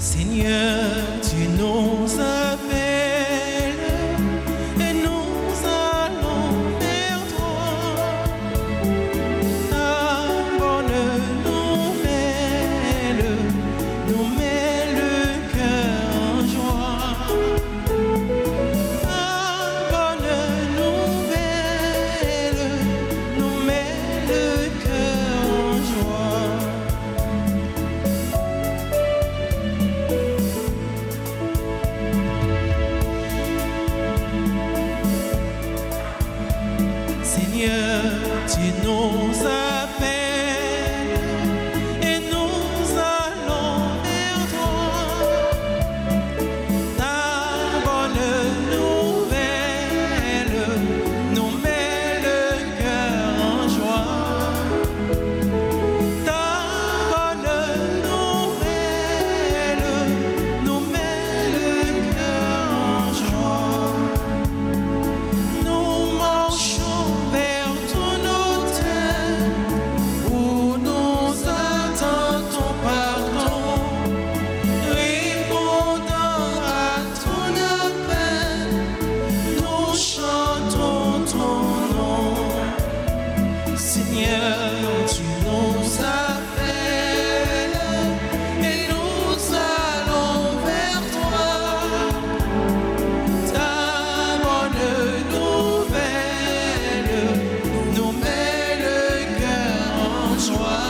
Seigneur, tu nous appelles et nous allons vers toi. Ta bonne nouvelle nous met le cœur en joie. Ta bonne nouvelle nous met le cœur en joie. Seigneur, tu nous appelles et nous allons vers toi. Ta bonne nouvelle nous met le cœur en joie. Ta bonne nouvelle nous met le cœur en joie. Nous marchons vers tous nos terres où nous attendons ton pardon, répondant à tous nos peines, nous chantons ton nom. Seigneur, tu nous appelles et nous allons vers toi. Ta bonne nouvelle nous met le cœur en joie.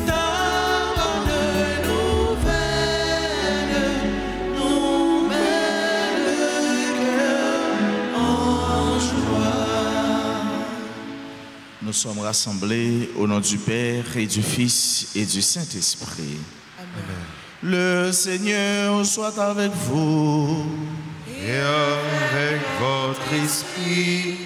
Ta bonne nouvelle nous met le cœur en joie. Nous sommes rassemblés au nom du Père et du Fils et du Saint-Esprit. Le Seigneur soit avec vous. Et avec votre esprit,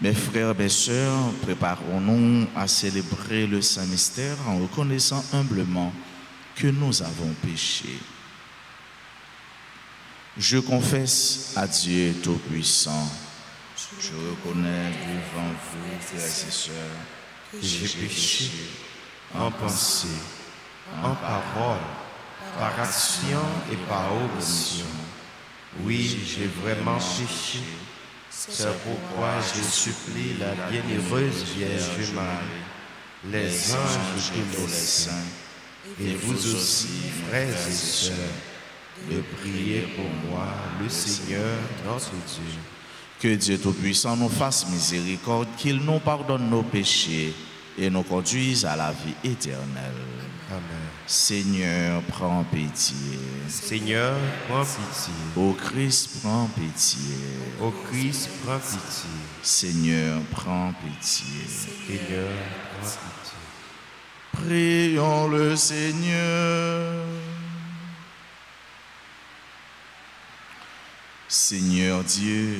Mes frères, mes sœurs, préparons-nous à célébrer le Saint Mystère en reconnaissant humblement que nous avons péché. Je confesse à Dieu Tout-Puissant. Je reconnais devant vous, frères et sœurs, que j'ai péché en pensée, en parole, par action et par omission. Oui, j'ai vraiment péché. C'est pourquoi je supplie la bienheureuse Vierge Marie, les anges et tous les saints, et vous aussi, frères et sœurs, de prier pour moi, le Seigneur notre Dieu. que Dieu Tout-Puissant nous fasse miséricorde, qu'il nous pardonne nos péchés et nous conduise à la vie éternelle. Amen. Seigneur, prends pitié. Seigneur, prends pitié. Ô Christ, prends pitié. Ô Christ, prends pitié. Seigneur, prends pitié. Seigneur, prends pitié. Prions le Seigneur. Seigneur Dieu,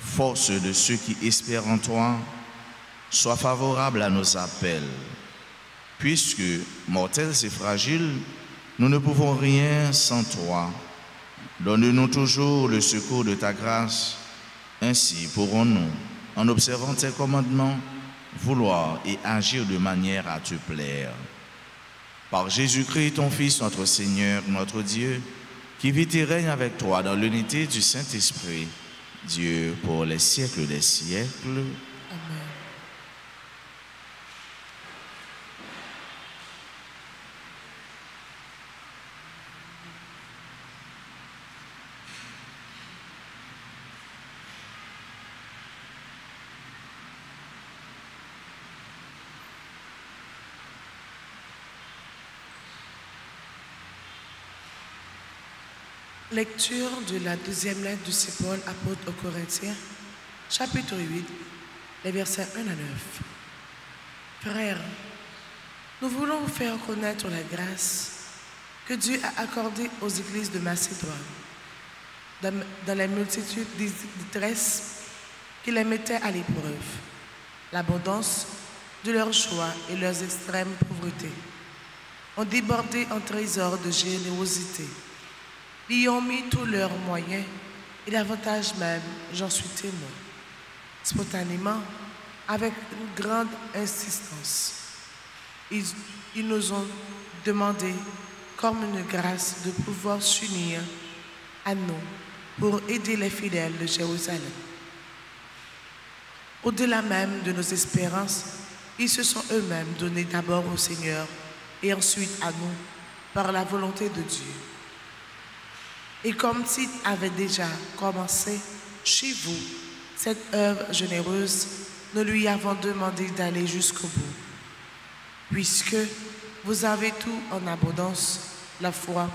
force de ceux qui espèrent en toi, sois favorable à nos appels. Puisque, mortels et fragiles, nous ne pouvons rien sans toi. Donne-nous toujours le secours de ta grâce. Ainsi pourrons-nous, en observant tes commandements, vouloir et agir de manière à te plaire. Par Jésus-Christ, ton Fils, notre Seigneur, notre Dieu, qui vit et règne avec toi dans l'unité du Saint-Esprit, Dieu pour les siècles des siècles. Amen. Lecture de la deuxième lettre de Saint Paul, apôtre aux Corinthiens, chapitre 8, les versets 1 à 9. Frères, nous voulons vous faire connaître la grâce que Dieu a accordée aux églises de Macédoine, dans la multitude des détresses qui les mettaient à l'épreuve, l'abondance de leur joie et leurs extrêmes pauvretés ont débordé en trésors de générosité. Ils y ont mis tous leurs moyens et davantage même, j'en suis témoin. Spontanément, avec une grande insistance, ils nous ont demander comme une grâce de pouvoir s'unir à nous pour aider les fidèles de Jérusalem. Au-delà même de nos espérances, ils se sont eux-mêmes donnés d'abord au Seigneur et ensuite à nous par la volonté de Dieu. Et comme Tite avait déjà commencé chez vous cette œuvre généreuse, nous lui avons demandé d'aller jusqu'au bout. Puisque vous avez tout en abondance, la foi,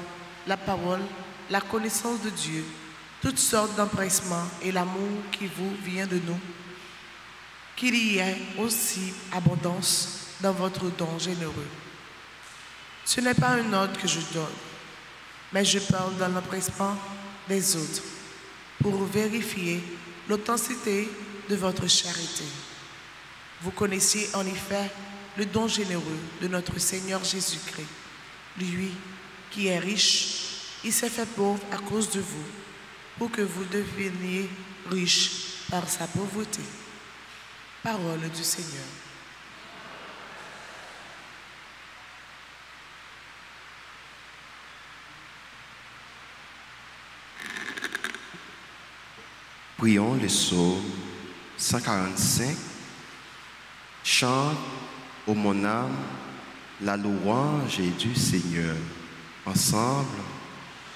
la parole, la connaissance de Dieu, toutes sortes d'empressements et l'amour qui vous vient de nous, qu'il y ait aussi abondance dans votre don généreux. Ce n'est pas un ordre que je donne, mais je parle dans l'empressement des autres pour vérifier l'authenticité de votre charité. Vous connaissiez en effet le don généreux de notre Seigneur Jésus-Christ. Lui qui est riche, il s'est fait pauvre à cause de vous, pour que vous deveniez riches par sa pauvreté. Parole du Seigneur. Prions le psaume 145. Chante, ô mon âme, la louange du Seigneur. Ensemble.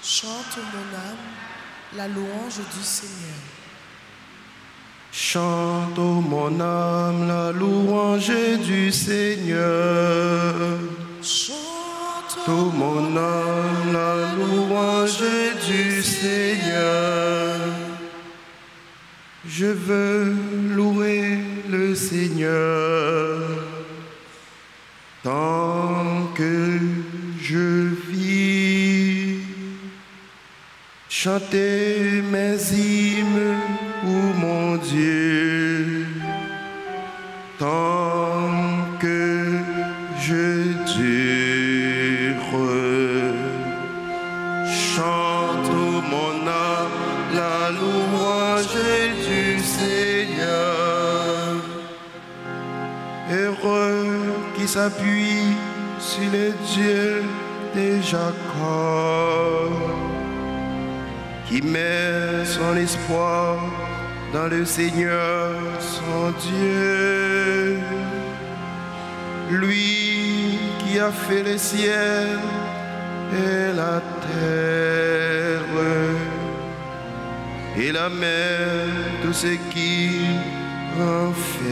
Chante, ô mon âme, la louange du Seigneur. Chante, ô mon âme, la louange du Seigneur. Chante, ô mon âme, la louange du Seigneur. Je veux louer le Seigneur tant que je vis. Chanter mes hymnes, ô mon Dieu, tant que je dure. Chante, ô mon âme, la louange du Seigneur. Heureux qui s'appuie sur les dieux de Jacob, qui met son espoir dans le Seigneur son Dieu. Lui qui a fait le ciel et la terre et la mer, tout ce qui renferme.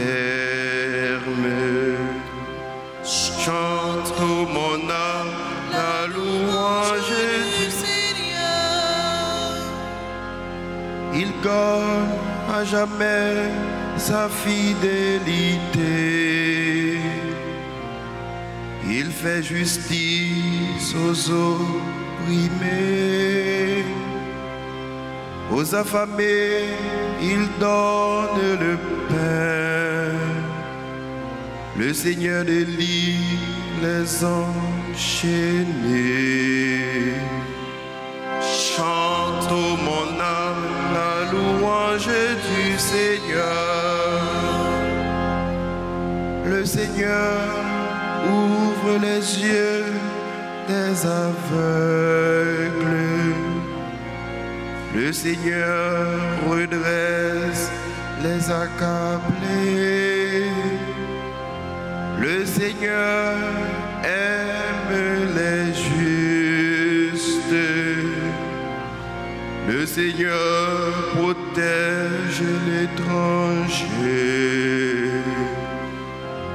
Chante, ô mon âme, la louange du Seigneur. Il garde à jamais sa fidélité. Il fait justice aux opprimés. Aux affamés, il donne le pain. Le Seigneur délie les enchaînés. Chante, ô mon âme, la louange du Seigneur. Le Seigneur ouvre les yeux des aveugles. Le Seigneur redresse les accablés. Le Seigneur aime les justes. Le Seigneur protège l'étranger.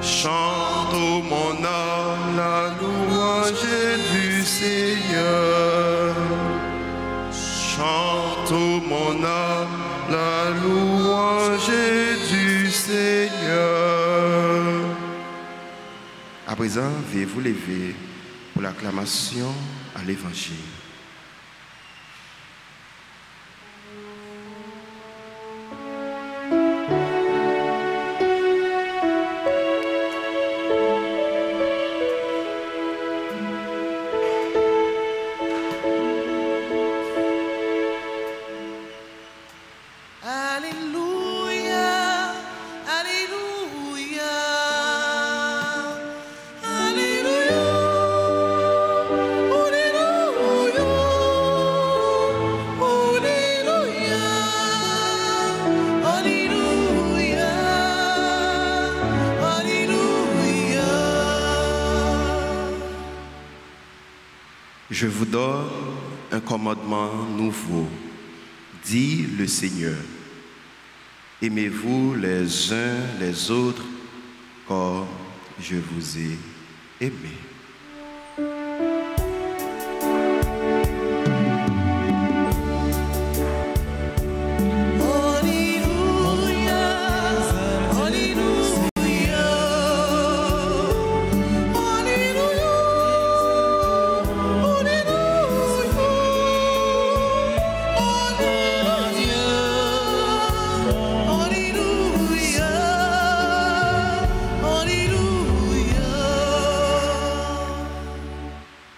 Chante, ô mon âme, la louange du Seigneur. Chante, ô mon âme, la louange du Seigneur. À présent, veuillez vous lever pour l'acclamation à l'Évangile. Alléluia, Alléluia, Alléluia. Je vous donne un commandement nouveau, dit le Seigneur. Aimez-vous les uns les autres comme je vous ai aimés.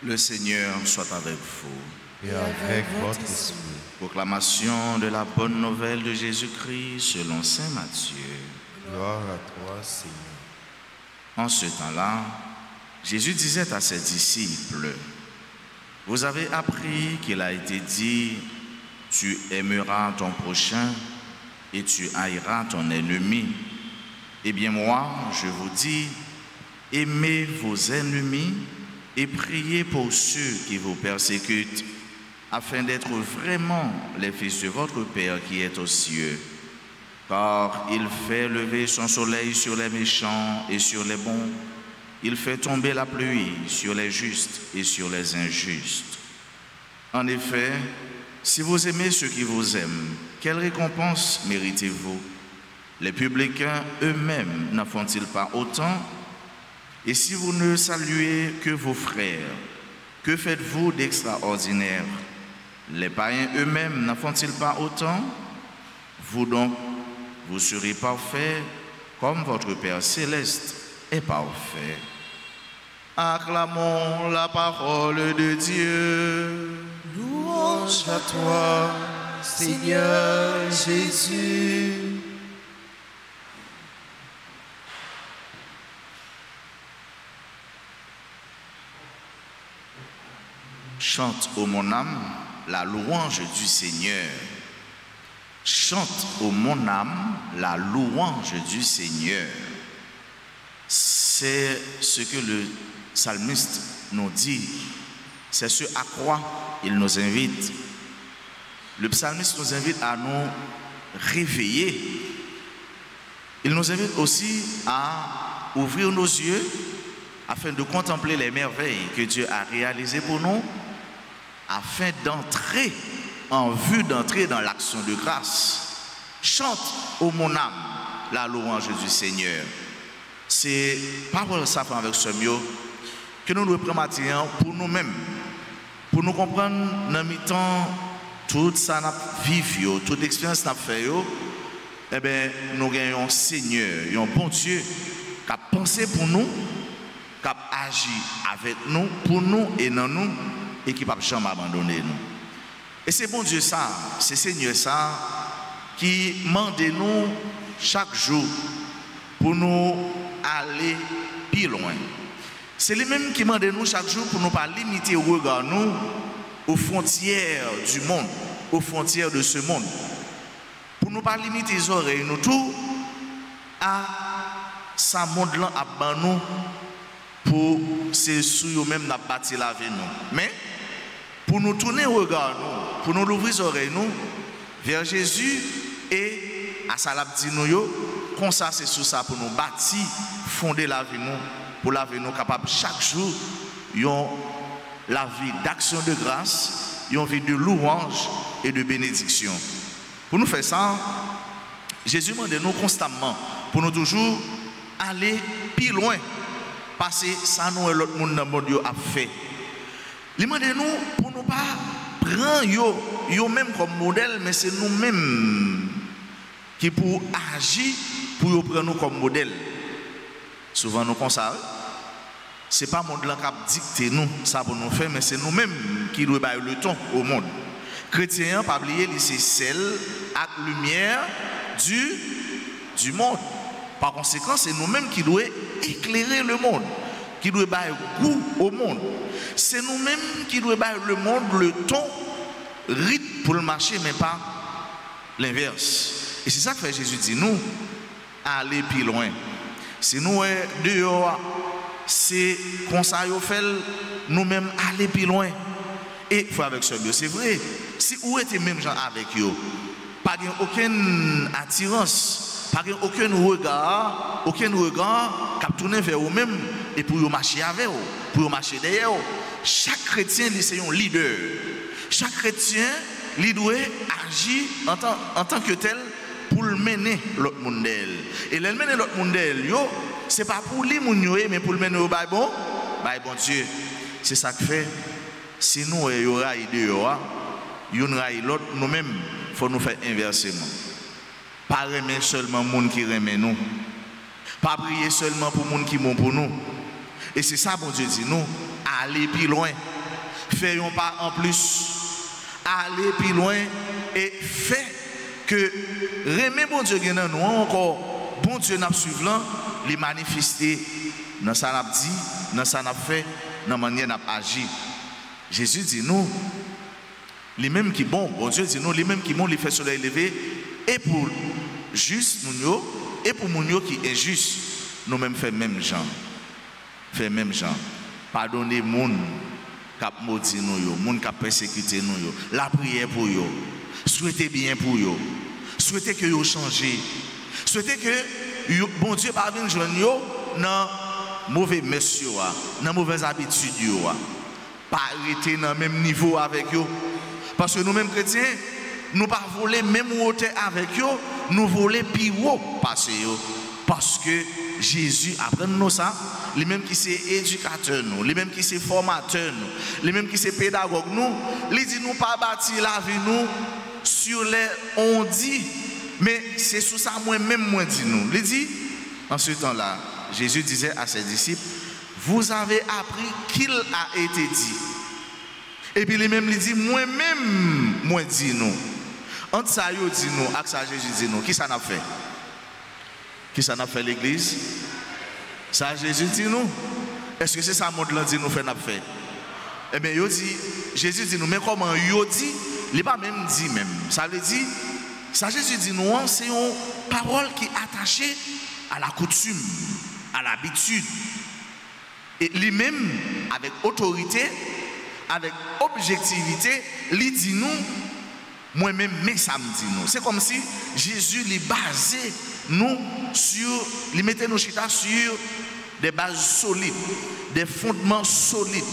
Le Seigneur soit avec vous. Et avec votre esprit. Proclamation de la bonne nouvelle de Jésus-Christ selon saint Matthieu. Gloire à toi, Seigneur. En ce temps-là, Jésus disait à ses disciples, « Vous avez appris qu'il a été dit, tu aimeras ton prochain et tu haïras ton ennemi. Eh bien moi, je vous dis, aimez vos ennemis et priez pour ceux qui vous persécutent, afin d'être vraiment les fils de votre Père qui est aux cieux. Car il fait lever son soleil sur les méchants et sur les bons. Il fait tomber la pluie sur les justes et sur les injustes. En effet, si vous aimez ceux qui vous aiment, quelle récompense méritez-vous? Les publicains eux-mêmes n'en font-ils pas autant? Et si vous ne saluez que vos frères, que faites-vous d'extraordinaire? Les païens eux-mêmes n'en font-ils pas autant? Vous donc, vous serez parfaits comme votre Père céleste est parfait. Acclamons la parole de Dieu. Louange à toi, Seigneur Jésus. Chante, ô mon âme, la louange du Seigneur. Chante, ô mon âme, la louange du Seigneur. C'est ce que le psalmiste nous dit. C'est ce à quoi il nous invite. Le psalmiste nous invite à nous réveiller. Il nous invite aussi à ouvrir nos yeux afin de contempler les merveilles que Dieu a réalisées pour nous, afin d'entrer, en vue d'entrer dans l'action de grâce. Chante, ô mon âme, la louange du Seigneur. C'est parole ça avec ce mieux que nous devons prendre matin pour nous-mêmes, pour nous comprendre dans le temps tout ça n'a vécu, toute expérience n'a fait, eh bien, nous gagnons un Seigneur, un bon Dieu qui a pensé pour nous, qui a agi avec nous, pour nous et dans nous, et qui ne va jamais abandonner nous. Et c'est bon Dieu ça, c'est Seigneur ça, qui demande nous chaque jour pour nous aller plus loin. C'est lui-même qui demande nous chaque jour pour nous pas limiter le regard nous aux frontières du monde, aux frontières de ce monde. Pour nous pas limiter les oreilles nous tout à sa monde-là à nous pour c'est sous eux-mêmes n'a bâti la vie nous. Mais pour nous tourner le regard nous, pour nous ouvrir les oreilles nous vers Jésus et à sa dit nous comme ça c'est sous ça pour nous bâtir, fonder la vie nous, pour la vie nous capable chaque jour la vie d'action de grâce, une vie de louange et de bénédiction. Pour nous faire ça, Jésus demande nous constamment pour nous toujours aller plus loin, parce que ça nous et l'autre monde dans le monde a fait. Il demande nous pour nous pas prendre yo même comme modèle, mais c'est nous-mêmes qui pour agir pour prendre nous comme modèle. Souvent nous comme ça. C'est pas le monde qui a dicté nous ça pour nous faire, mais c'est nous-mêmes qui devons donner le ton au monde. Chrétien, pas oublier, c'est celle et lumière du monde. Par conséquent, c'est nous-mêmes qui devons éclairer le monde, qui devons donner goût au monde. C'est nous-mêmes qui devons donner le monde le ton, rythme pour le marché, mais pas l'inverse. Et c'est ça que fait Jésus dit nous aller plus loin. Si nous dehors, c'est comme ça qu'on fait nous-mêmes aller plus loin. Et frère avec ce c'est vrai, si vous êtes même gens avec eux, pas aucune attirance, pas aucun regard qui tourne vers vous-même et pour vous marcher avec vous, pour vous marcher derrière vous. Chaque chrétien, c'est un leader. Chaque chrétien, il doit agir en tant que tel pour le mener l'autre monde. Et le mener l'autre monde, ce n'est pas pour lui, mais pour le mener au bon Dieu. C'est ça que fait. Si nous, il y aura idée, il y aura l'autre, nous-mêmes, il faut nous faire inversement. Pas remettre seulement les gens qui remettent nous. Pas prier seulement pour les gens qui sont pour nous. Et c'est ça, bon Dieu dit, nous, aller plus loin. Faisons pas en plus. Aller plus loin et fait que remettre bon Dieu dans nous encore, bon Dieu n'a suivant, les manifester dans ça n'a dit, dans ça n'a fait, dans la manière n'a agi. Jésus dit nous, les mêmes qui bon Dieu dit nous, les mêmes qui bon, les fait soleil levé, et pour juste nous, et pour nous qui est juste, nous-mêmes fait même genre. Fait même genre. Pardonnez moun qui maudit nous, moun qui persécuté nous, la prière pour eux, souhaitez bien pour eux, souhaitez que vous changez, souhaitez que bon Dieu parvienne joindre yo dans mauvais messieurs, dans mauvaises habitudes, pas arrêter dans le même niveau avec eux, parce que nous-mêmes chrétiens, nous pas voler même hauteur avec eux, nous voler plus haut passer eux, parce que Jésus apprend nous ça, les mêmes qui sont éducateurs nous, les mêmes qui sont formateurs nous, les mêmes qui sont pédagogues nous, les dit nous pas bâtir la vie nous sur les on dit, mais c'est sous ça moi-même moi dit nous. Les dit en ce temps-là, Jésus disait à ses disciples, vous avez appris qu'il a été dit. Et puis les mêmes lui dit moi-même moi dit nous. Entre ça yo dit nous, avec ça Jésus dit nous, qui ça n'a fait? Qui ça n'a fait l'église? Ça Jésus dit nous. Est-ce que c'est ça monde là dit nous fait n'a fait? Eh bien Jésus dit nous, mais comment yo dit? Il n'est pas même dit même. Ça veut dire, ça Jésus dit nous, c'est une parole qui est attachée à la coutume, à l'habitude. Et lui-même, avec autorité, avec objectivité, il dit nous, moi-même, mais ça me dit nous. C'est comme si Jésus les basait nous sur, il mettait nos chita sur des bases solides, des fondements solides,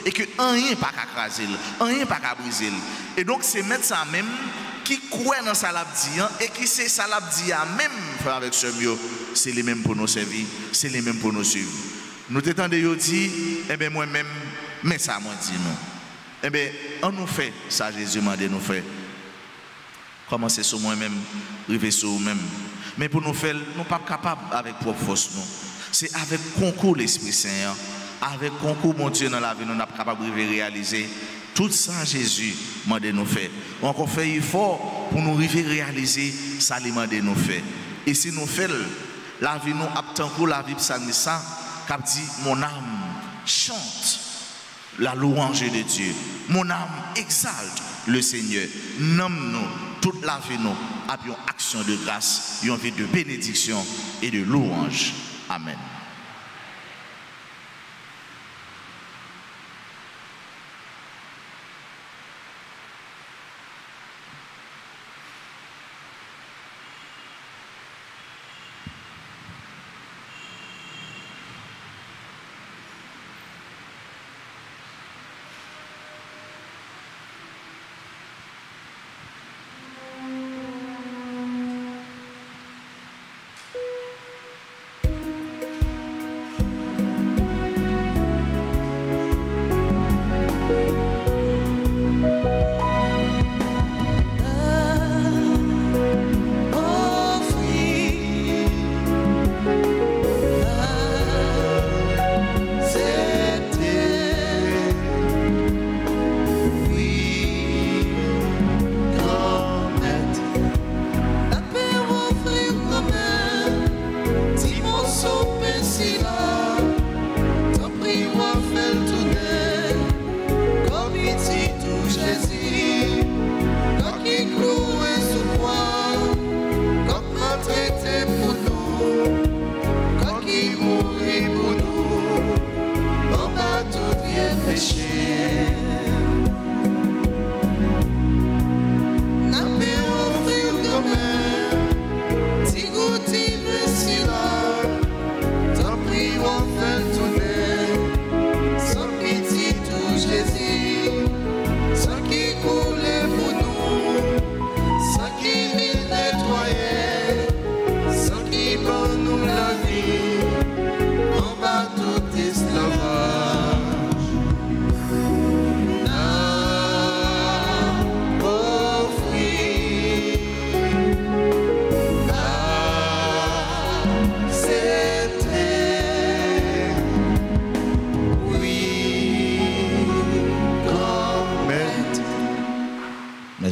et que rien pas qu'à craser, rien pas qu'à briser. Et donc c'est mettre ça même qui croit dans ça l'abdian et qui sait ça l'abdian même faire avec ce mieux, c'est les mêmes pour nous servir, c'est les mêmes pour nous suivre. Nous t'étendons de dire, eh bien moi-même, mais ça moi dit non. Eh bien, on nous fait ça Jésus m'a dit nous fait. Commencer sur moi-même, arriver sur nous-mêmes. Mais pour nous faire, nous ne sommes pas capables avec propre force nous. C'est avec concours l'Esprit Saint, avec concours mon Dieu dans la vie, nous sommes capables de réaliser tout ça Jésus m'a dit nous faire. On encore fait effort pour nous réaliser ça il m'a dit nous faire. Et si nous faisons la vie nous aptons pour la vie psalmista qui dit mon âme chante la louange de Dieu. Mon âme exalte le Seigneur. Nomme-nous toute la vie nous avions action de grâce, une vie de bénédiction et de louange. Amen.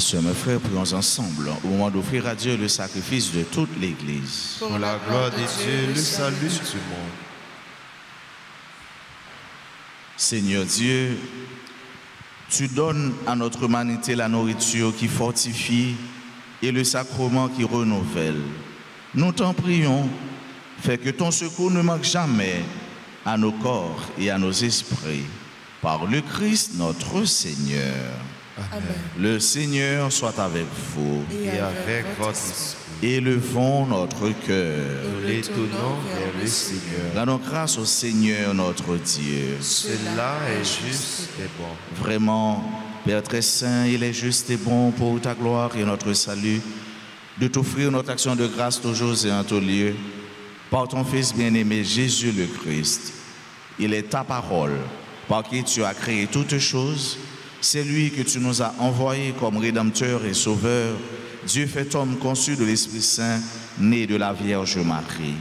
sœurs, mes frères, prions ensemble au moment d'offrir à Dieu le sacrifice de toute l'Église. Pour la gloire de Dieu, le salut du monde. Seigneur Dieu, tu donnes à notre humanité la nourriture qui fortifie et le sacrement qui renouvelle. Nous t'en prions, fais que ton secours ne manque jamais à nos corps et à nos esprits. Par le Christ notre Seigneur. Amen. Le Seigneur soit avec vous. Et avec votre esprit, Élevons notre cœur. nous l'étonnons vers le Seigneur. Rendons grâce au Seigneur notre Dieu. Cela est juste et bon. Vraiment, Père très saint, il est juste et bon pour ta gloire et notre salut de t'offrir notre action de grâce toujours et en tout lieu par ton Fils bien-aimé Jésus le Christ. Il est ta parole par qui tu as créé toutes choses. C'est lui que tu nous as envoyé comme Rédempteur et Sauveur, Dieu fait homme conçu de l'Esprit Saint, né de la Vierge Marie,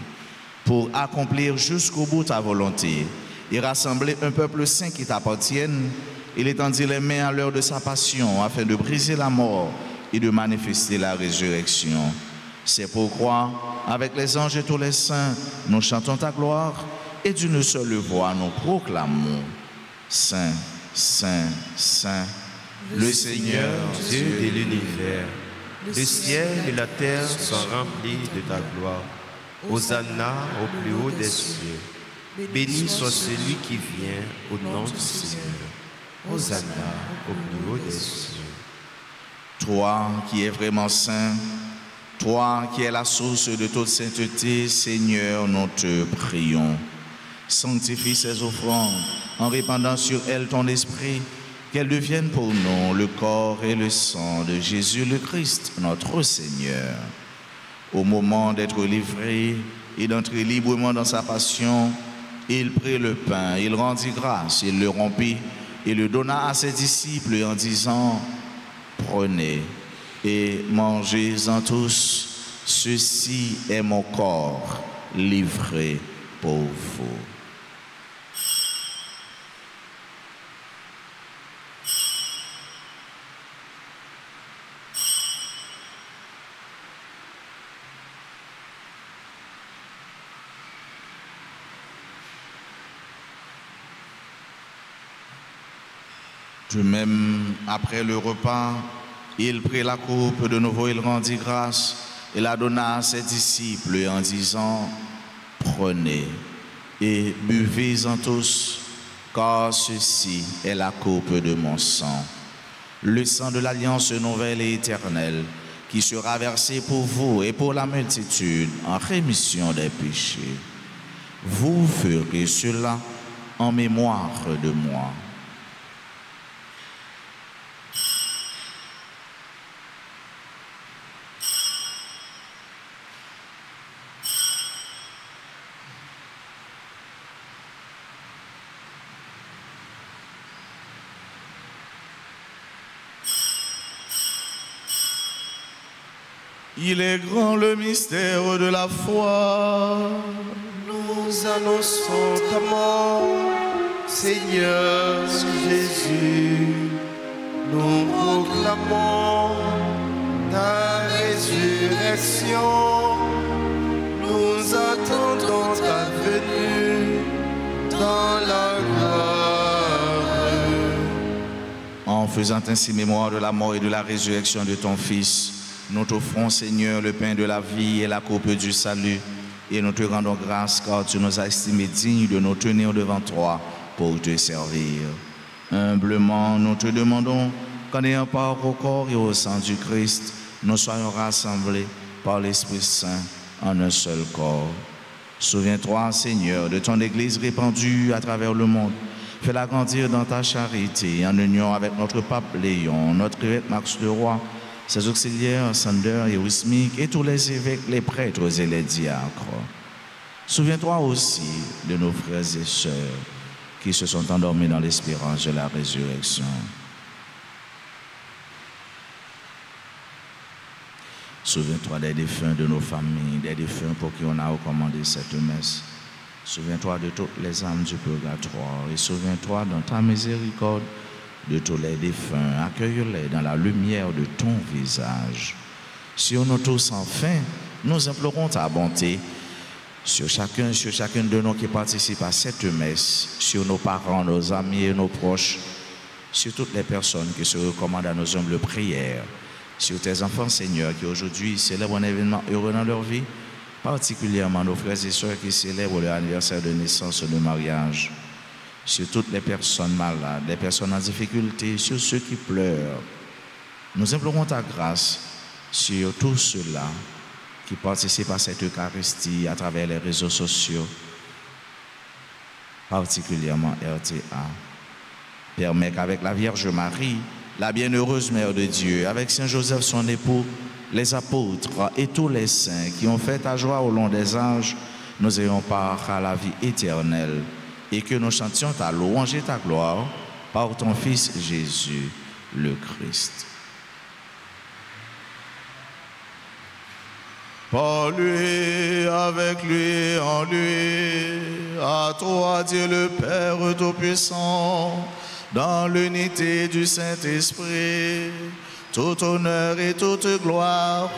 pour accomplir jusqu'au bout ta volonté et rassembler un peuple saint qui t'appartienne. Il étendit les mains à l'heure de sa passion afin de briser la mort et de manifester la résurrection. C'est pourquoi, avec les anges et tous les saints, nous chantons ta gloire et d'une seule voix nous proclamons Saint, Saint, Saint, le Seigneur, Dieu de l'univers. Le ciel et la terre sont remplis de ta gloire. Hosanna au plus haut des cieux. Béni soit celui qui vient au nom du Seigneur. Hosanna au plus haut des cieux. Toi qui es vraiment saint, toi qui es la source de toute sainteté, Seigneur, nous te prions. Sanctifie ces offrandes en répandant sur elles ton esprit, qu'elles deviennent pour nous le corps et le sang de Jésus le Christ, notre Seigneur. Au moment d'être livré et d'entrer librement dans sa passion, il prit le pain, il rendit grâce, il le rompit et le donna à ses disciples en disant « Prenez et mangez-en tous, ceci est mon corps livré pour vous. » De même, après le repas, il prit la coupe, de nouveau il rendit grâce et la donna à ses disciples en disant « Prenez et buvez-en tous, car ceci est la coupe de mon sang, le sang de l'alliance nouvelle et éternelle, qui sera versé pour vous et pour la multitude en rémission des péchés. Vous ferez cela en mémoire de moi. » Il est grand le mystère de la foi. Nous annonçons ta mort, Seigneur Jésus. Nous proclamons ta résurrection. Nous attendons ta venue dans la gloire. En faisant ainsi mémoire de la mort et de la résurrection de ton Fils, nous t'offrons, Seigneur, le pain de la vie et la coupe du salut, et nous te rendons grâce car tu nous as estimés dignes de nous tenir devant toi pour te servir. Humblement, nous te demandons qu'en ayant part au corps et au sang du Christ, nous soyons rassemblés par l'Esprit Saint en un seul corps. Souviens-toi, Seigneur, de ton Église répandue à travers le monde. Fais-la grandir dans ta charité, en union avec notre pape Léon, notre évêque Max le Roi, ses auxiliaires, Sander et Wismik, et tous les évêques, les prêtres et les diacres. Souviens-toi aussi de nos frères et sœurs qui se sont endormis dans l'espérance de la résurrection. Souviens-toi des défunts de nos familles, des défunts pour qui on a recommandé cette messe. Souviens-toi de toutes les âmes du purgatoire et souviens-toi dans ta miséricorde de tous les défunts, accueille-les dans la lumière de ton visage. Sur nous tous, enfin, nous implorons ta bonté sur chacune de nous qui participe à cette messe, sur nos parents, nos amis et nos proches, sur toutes les personnes qui se recommandent à nos humbles prières, sur tes enfants, Seigneur, qui aujourd'hui célèbrent un événement heureux dans leur vie, particulièrement nos frères et sœurs qui célèbrent leur anniversaire de naissance ou de mariage, sur toutes les personnes malades, les personnes en difficulté, sur ceux qui pleurent. Nous implorons ta grâce sur tous ceux-là qui participent à cette Eucharistie à travers les réseaux sociaux, particulièrement RTA. Permets qu'avec la Vierge Marie, la bienheureuse Mère de Dieu, avec Saint Joseph son époux, les apôtres et tous les saints qui ont fait ta joie au long des âges, nous ayons part à la vie éternelle et que nous chantions ta louange et ta gloire par ton Fils Jésus, le Christ. Par lui, avec lui, en lui, à toi Dieu le Père Tout-Puissant, dans l'unité du Saint-Esprit, tout honneur et toute gloire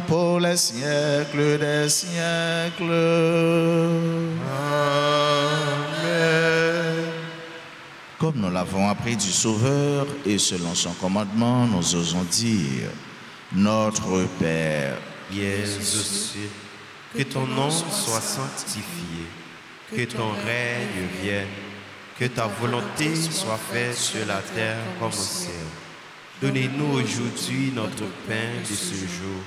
pour les siècles des siècles. Amen. Comme nous l'avons appris du Sauveur et selon son commandement, nous osons dire, Notre Père, qui es aux cieux, que ton nom soit sanctifié, que ton règne vienne, que ta volonté soit faite sur la terre comme au ciel. Donnez-nous aujourd'hui notre pain de ce jour.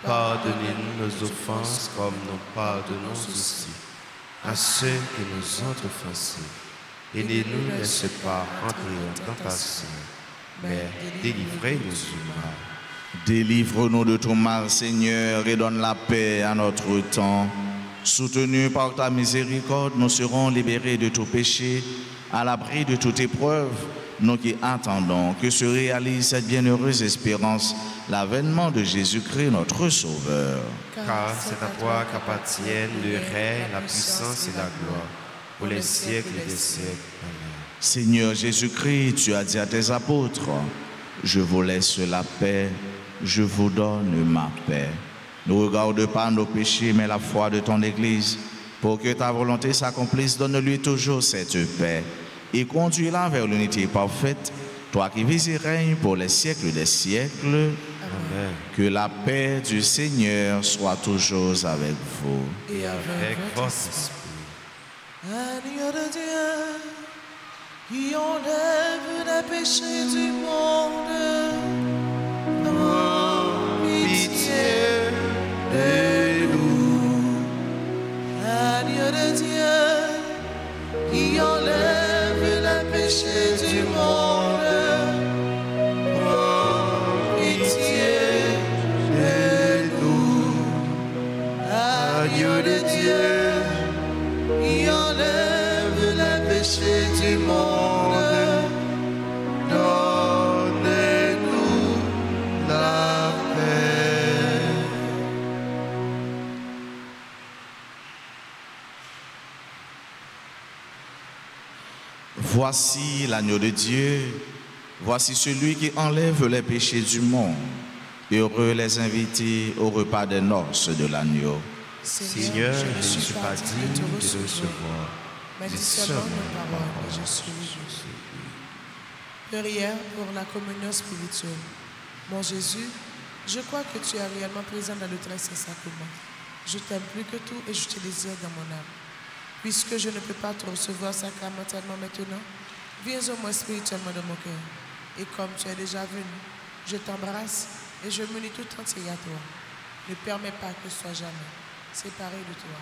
Pardonnez-nous nos offenses comme nous pardonnons aussi à ceux qui nous ont offensés. Et ne nous laisse pas entrer en tentation, mais délivrez-nous du mal. Délivre-nous de tout mal, Seigneur, et donne la paix à notre temps. Soutenus par ta miséricorde, nous serons libérés de tout péché, à l'abri de toute épreuve, nous qui attendons que se réalise cette bienheureuse espérance, l'avènement de Jésus-Christ, notre Sauveur. Car c'est à toi qu'appartiennent le règne, la puissance et la gloire, pour les siècles des siècles. Amen. Seigneur Jésus-Christ, tu as dit à tes apôtres, je vous laisse la paix, je vous donne ma paix. Ne regarde pas nos péchés, mais la foi de ton Église. Pour que ta volonté s'accomplisse, donne-lui toujours cette paix et conduis-la vers l'unité parfaite, toi qui vis et règnes pour les siècles des siècles. Amen. Que la paix du Seigneur soit toujours avec vous. Et avec votre esprit. Agneau de Dieu, qui enlève les péchés du monde, pitié de nous. Agneau de Dieu, qui enlève les péchés du monde, pitié de nous. Agneau de Dieu, qui enlève les péchés du monde, donnez-nous la paix. Voici l'agneau de Dieu, voici celui qui enlève les péchés du monde. Heureux les invités au repas des noces de l'agneau. Seigneur, je ne suis pas digne de te recevoir, mais seulement une parole et je suis Jésus. Prière pour la communion spirituelle. Mon Jésus, je crois que tu es réellement présent dans le très saint sacrement. Je t'aime plus que tout et je te désire dans mon âme. Puisque je ne peux pas te recevoir sacramentalement maintenant, viens au moins spirituellement dans mon cœur. Et comme tu es déjà venu, je t'embrasse et je m'unis tout entier à toi. Ne permets pas que je sois jamais séparé de toi.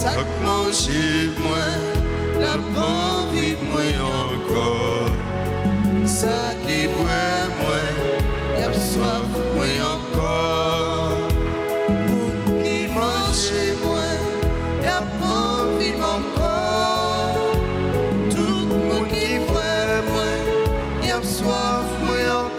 Chaque manger moi, la envie moi encore. Ça qui boit moi, y'a soif moi encore. Pour qui mange moi, y'a envie encore. Tout le monde qui boit moi, y'a soif moi encore.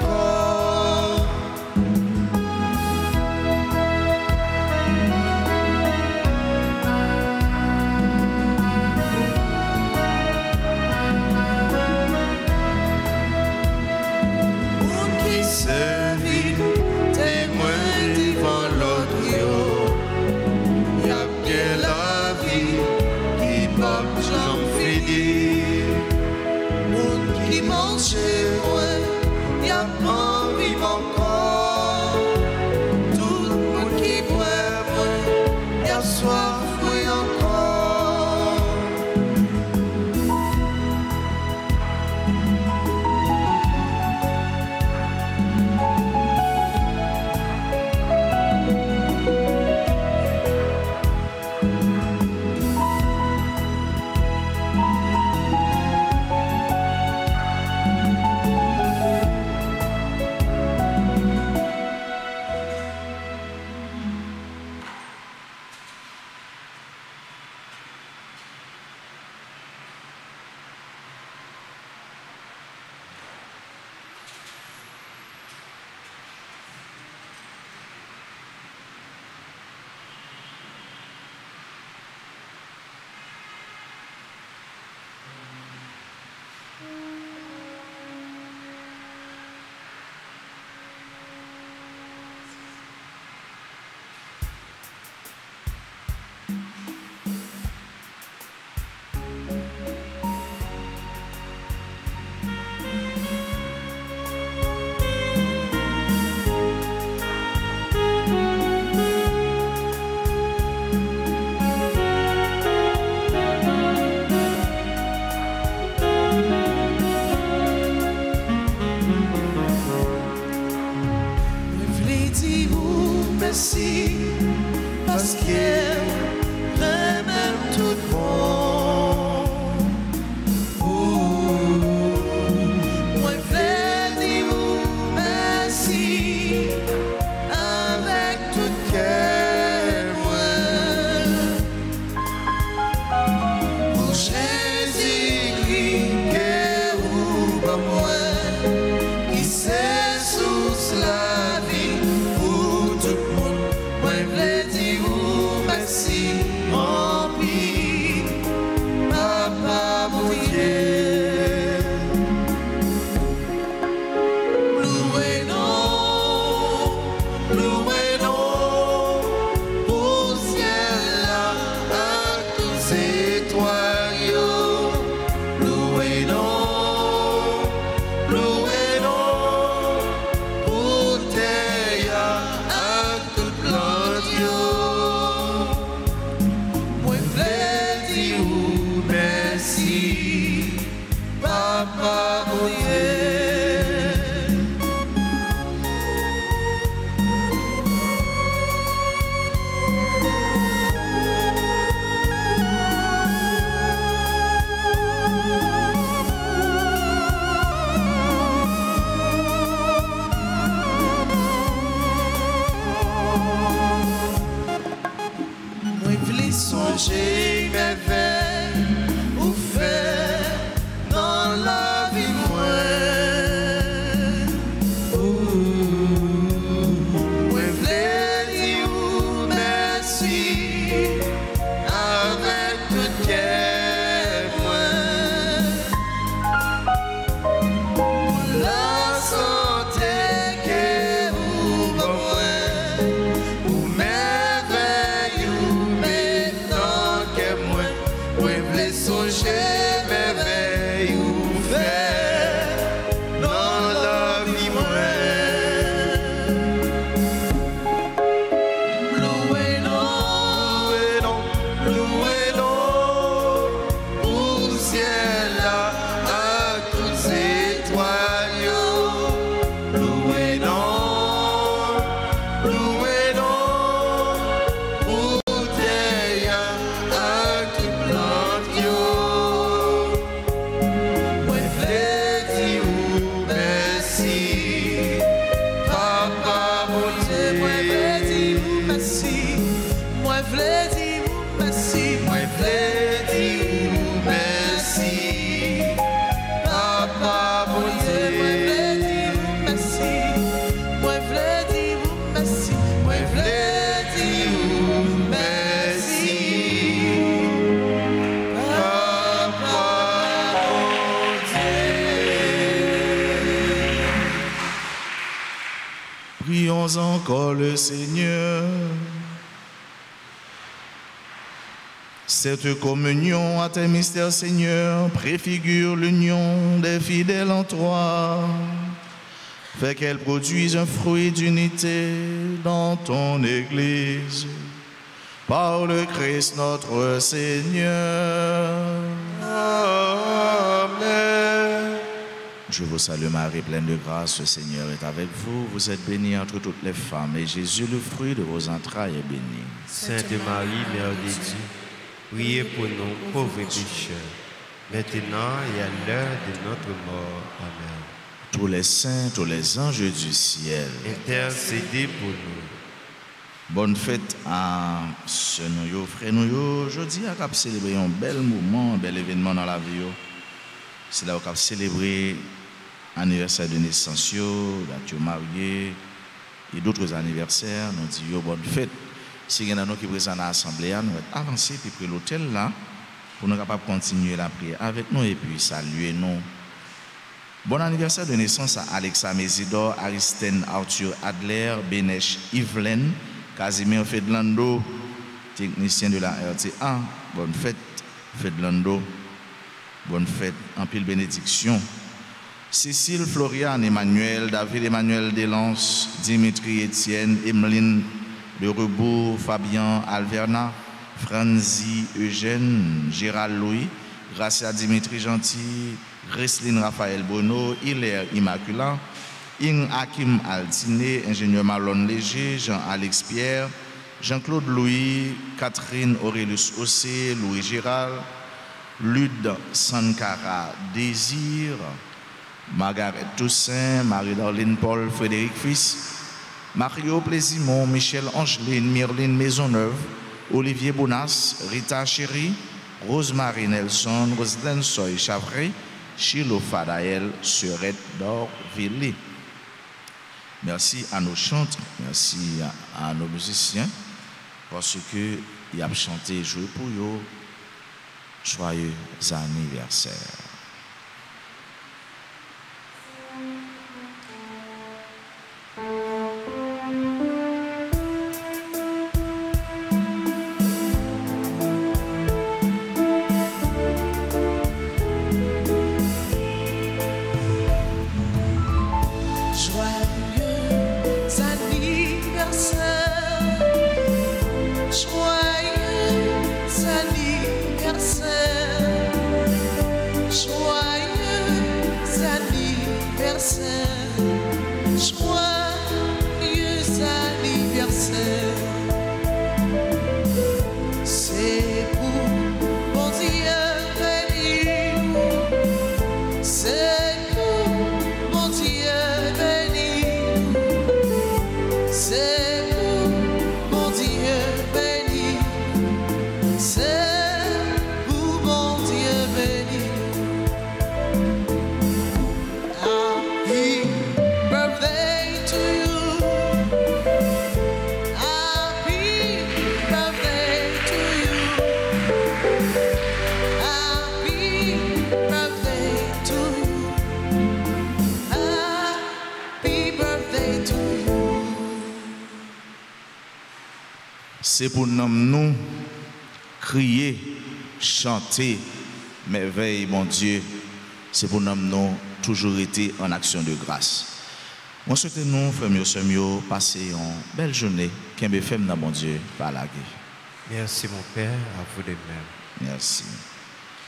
Merci parce qu'elle même tout le monde. Moi, je vais dire merci avec tout cœur. Pour Jésus-Christ, que vous, moi, qui sait sous la vie. Merci, mon pays, Papa mon Dieu. Louez-nous, pour ciel là, à tous ces étoiles. Louez-nous, pour terre, à toute plante. Merci, Papa mon Dieu. Moi, je voulais songer mes veilles. Dans la vie, moi, je voulais dire merci avec tout cœur, moi, pour la santé que vous m'avez, pour merveille ou maintenant que moi, je voulais songer. Louez-nous, pour terre, Prions encore le Seigneur. Cette communion à tes mystères, Seigneur, préfigure l'union des fidèles en toi. Fais qu'elle produise un fruit d'unité dans ton Église. Par le Christ notre Seigneur. Amen. Je vous salue Marie, pleine de grâce, le Seigneur est avec vous. Vous êtes bénie entre toutes les femmes, et Jésus, le fruit de vos entrailles, est béni. Sainte Marie, Mère de Dieu, priez pour nous pauvres pécheurs, maintenant et à l'heure de notre mort. Amen. Tous les saints, tous les anges du ciel, Intercédez pour nous. bonne fête à ce nous, frère nous. Aujourd'hui, on va célébrer un bel moment, un bel événement dans la vie. C'est là où on va célébrer l'anniversaire de naissance, d'être marié et d'autres anniversaires. Nous disons bonne fête. Si il y en a qui sont présents dans l'assemblée, nous allons avancer puis près l'hôtel là pour nous capables continuer la prière avec nous et puis saluer nous. Bon anniversaire de naissance à Alexa Mésidor, Aristène Arthur Adler, Bénèche Yvelène, Casimir Fedlando, technicien de la RTA. Bonne fête, Fedlando. Bonne fête, en pile bénédiction. Cécile, Floriane, Emmanuel, David Emmanuel Delance, Dimitri Etienne, Emeline de Rebourg, Fabien Alverna, Franzi Eugène, Gérald Louis, Gracia Dimitri Gentil, Gresline Raphaël Bruno, Hilaire Immaculat, Ing Hakim Altiné, ingénieur Marlon Léger, Jean-Alex Pierre, Jean-Claude Louis, Catherine Aurelius Ossé, Louis Gérald, Lude Sankara Désir, Margaret Toussaint, Marie-Darlene Paul, Frédéric Fils, Mario Plaisimont, Michel Angeline, Myrline Maisonneuve, Olivier Bonas, Rita Chéry, Rosemary Nelson, Roselaine Soy Chavray, Chilo Fadael, Surette d'Orvilly. Merci à nos chantres, merci à nos musiciens, parce que ils ont chanté et joué pour eux. Joyeux anniversaire. C'est pour nous crier, chanter, merveille, mon Dieu. C'est pour nous toujours été en action de grâce. Moi, souhaite nous, frères et sœurs, passer une belle journée. Qu'un fait dans mon Dieu, par la guerre. Merci, mon Père, à vous de même. Merci.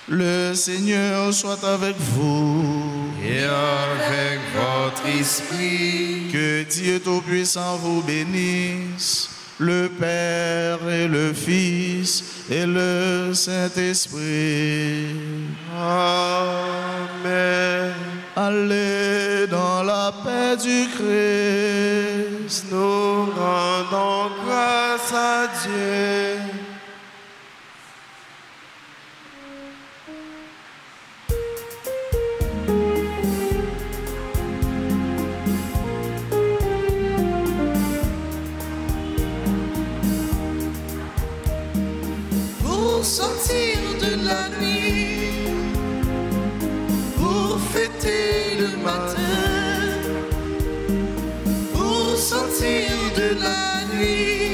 Le Seigneur soit avec vous. Et avec votre esprit. Que Dieu Tout-Puissant vous bénisse. Le Père et le Fils et le Saint-Esprit. Amen. Allez dans la paix du Christ. Nous rendons grâce à Dieu. Pour sortir de la nuit, pour fêter le matin, pour sortir sortir de la nuit.